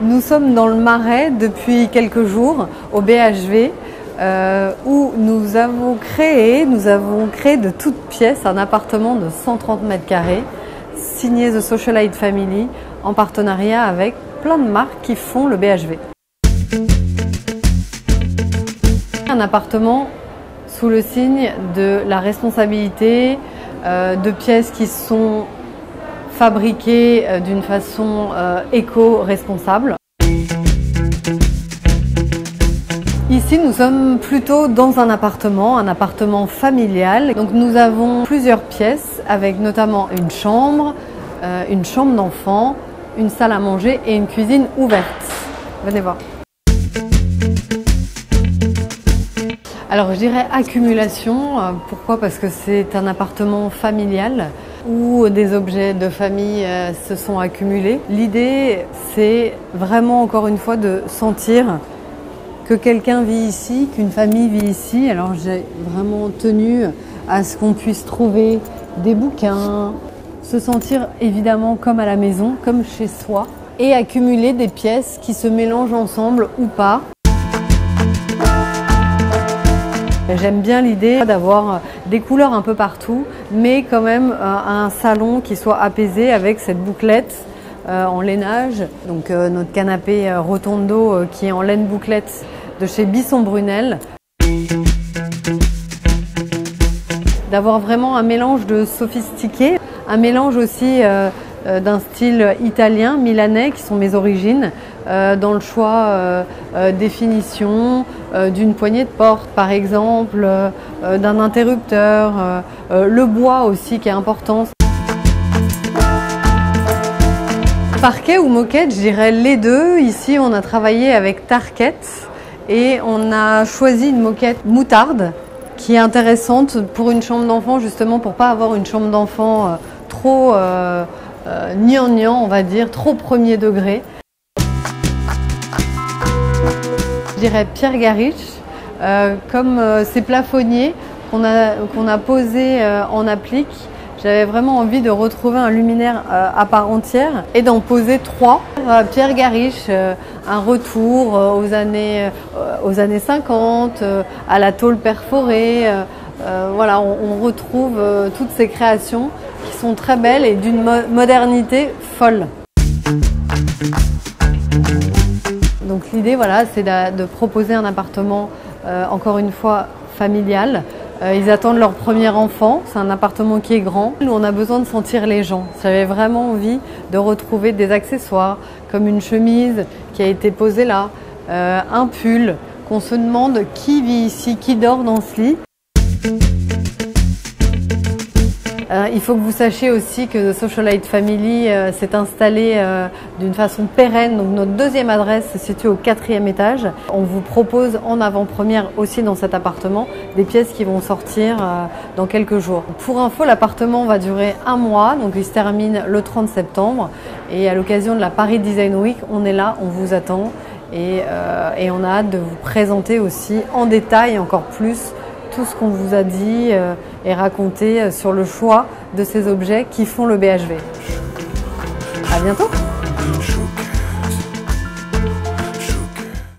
Nous sommes dans le Marais depuis quelques jours au BHV où nous avons créé de toutes pièces un appartement de 130 mètres carrés signé The Socialite Family en partenariat avec plein de marques qui font le BHV. Un appartement sous le signe de la responsabilité, de pièces qui sont fabriquées d'une façon éco-responsable. Ici, nous sommes plutôt dans un appartement familial. Donc nous avons plusieurs pièces avec notamment une chambre d'enfant, une salle à manger et une cuisine ouverte. Venez voir. Alors je dirais accumulation. Pourquoi? Parce que c'est un appartement familial où des objets de famille se sont accumulés. L'idée, c'est vraiment encore une fois de sentir que quelqu'un vit ici, qu'une famille vit ici. Alors j'ai vraiment tenu à ce qu'on puisse trouver des bouquins, se sentir évidemment comme à la maison, comme chez soi, et accumuler des pièces qui se mélangent ensemble ou pas. J'aime bien l'idée d'avoir des couleurs un peu partout, mais quand même un salon qui soit apaisé avec cette bouclette en lainage. Donc notre canapé Rotondo qui est en laine bouclette de chez Bisson Brunel. D'avoir vraiment un mélange de sophistiqué, un mélange aussi d'un style italien, milanais, qui sont mes origines, dans le choix des finitions, d'une poignée de porte par exemple, d'un interrupteur, le bois aussi qui est important. Parquet ou moquette, je dirais les deux. Ici on a travaillé avec Target et on a choisi une moquette moutarde qui est intéressante pour une chambre d'enfant, justement pour pas avoir une chambre d'enfant trop gnangnan, on va dire, trop premier degré. Je dirais Pierre Garish, comme ces plafonniers qu'on a posés en applique. J'avais vraiment envie de retrouver un luminaire à part entière et d'en poser 3. Pierre Garish, un retour aux années 50, à la tôle perforée. Voilà, on retrouve toutes ces créations qui sont très belles et d'une modernité folle. Donc l'idée, voilà, c'est de proposer un appartement, encore une fois, familial. Ils attendent leur premier enfant, c'est un appartement qui est grand. Nous, on a besoin de sentir les gens. J'avais vraiment envie de retrouver des accessoires, comme une chemise qui a été posée là, un pull, qu'on se demande qui vit ici, qui dort dans ce lit. Il faut que vous sachiez aussi que The Socialite Family s'est installée d'une façon pérenne. Donc notre deuxième adresse se situe au 4e étage. On vous propose en avant-première aussi dans cet appartement des pièces qui vont sortir dans quelques jours. Pour info, l'appartement va durer 1 mois, donc il se termine le 30 septembre. Et à l'occasion de la Paris Design Week, on est là, on vous attend et on a hâte de vous présenter aussi en détail encore plus tout ce qu'on vous a dit et raconté sur le choix de ces objets qui font le BHV. À bientôt!